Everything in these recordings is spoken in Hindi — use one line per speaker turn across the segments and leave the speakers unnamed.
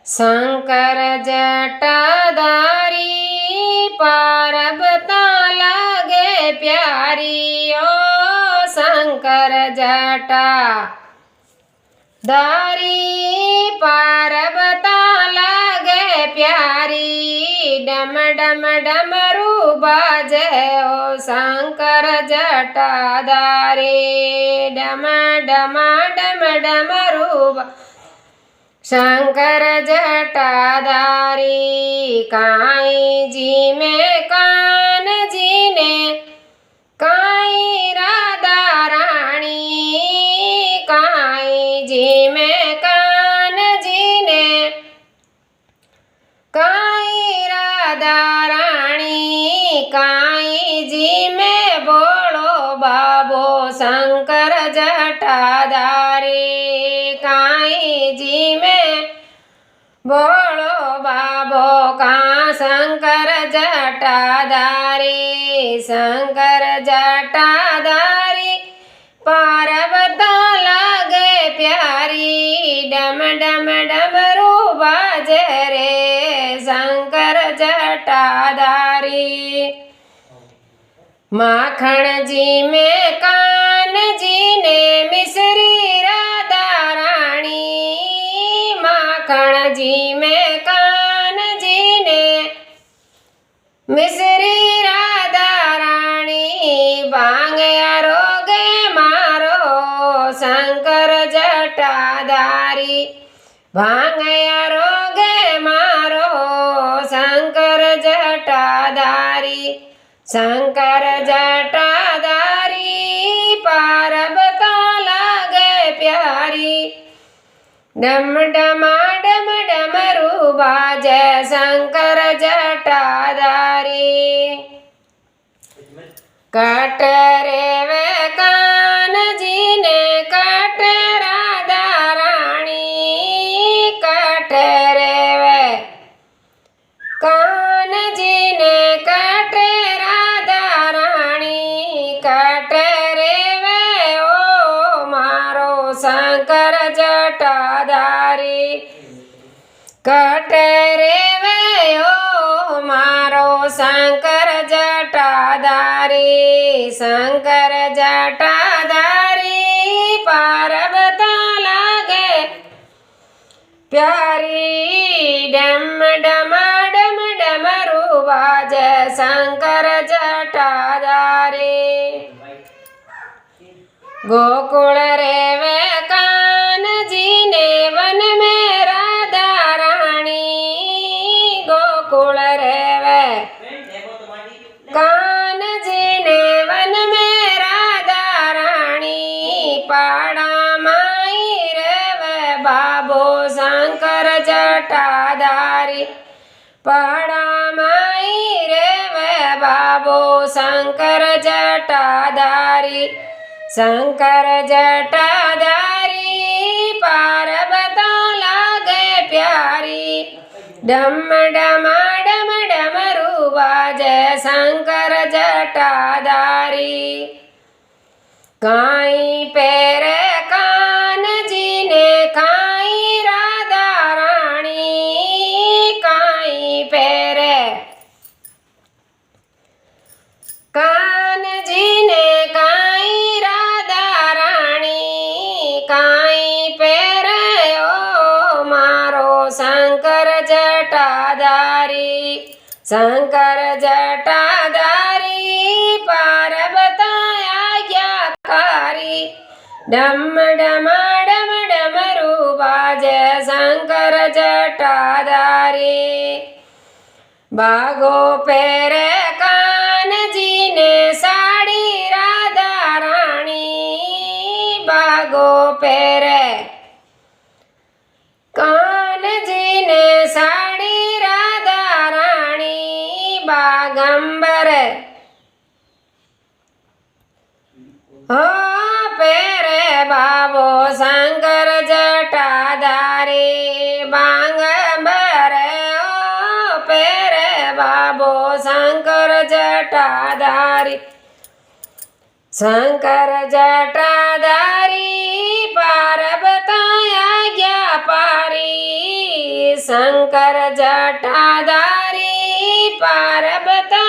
शंकर जटाधारी पार्वता लागे प्यारी ओ शंकर जटाधारी पार्वता लागे प्यारी डम डम डमरू बाजे ओ शंकर जटाधारी डम डम डम डमरू शंकर जटाधारी काई जी में कान जी ने काई राधा रानी काई जी में कान जी ने काई राधा रानी काई जी में बोलो बाबो शंकर जटाधारी काई जी में बोलो बाबो का शंकर जटाधारी शंकर जटाधारी पार्वता लागे प्यारी डम डम डमरू बाजे रे शंकर जटाधारी माखन जी में कान जी ने मिश्री राधा रानी माखन जी में कान जी ने मिश्री राधा रानी बांग्या रोगे मारो शंकर जटाधारी भांग्या रोगे मारो शंकर जटाधारी शंकर जटाधारी पार्वता लागे प्यारी डम डमा डम डमरू बाजे शंकर जटाधारी कटरे वे कान जी ने कट राधा रानी कटरे वे कान जी ने कट राधा रानी कटरे वे ओ मारो शंकर जटाधारी कटरे वे ओ मारो शंकर जटाधारी शंकर जटाधारी पार्वता लागे प्यारी डम डमा डम डमरू बाजे शंकर जटाधारी गोकुल रे वे कान जी ने वन में राधा रानी गोकुल रे वे कान जी ने वन में राधा रानी पाड़ा माई रे वे बाबो शंकर जटाधारी पाड़ा माई रे वे बाबो शंकर जटाधारी शंकर जटाधारी पार्वता लागे प्यारी डम डमा डम डमरू बाजे शंकर जटाधारी काई पेरे कान जी ने काई राधा रानी काई पेरे कान जी ने काई राधा रानी काई पेरे ओ मारो शंकर जटाधारी शंकर जटाधारी पार्वता आज्ञाकारी डम डमा डम डमरू बाजे शंकर जटाधारी बागो पेरे कान जी ने साड़ी राधा रानी बागो पेरे कान जी ने साड़ी राधा रानी बागंबर हो पेरे बाबो शंकर जटाधारी बागंबर ओ पेरे बाबो शंकर जटाधारी शंकर जटाधारी पार्वता आज्ञा पारी शंकर जटाधारी पार्वता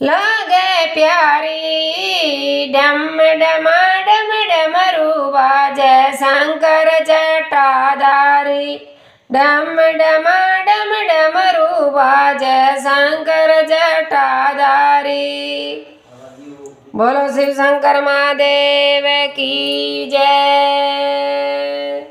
लगे प्यारी डम डमा डम डमरू बाजे शंकर जटाधारी डम डमा डम डमरू बाजे शंकर जटाधारी। बोलो शिव शंकर महादेव की जय।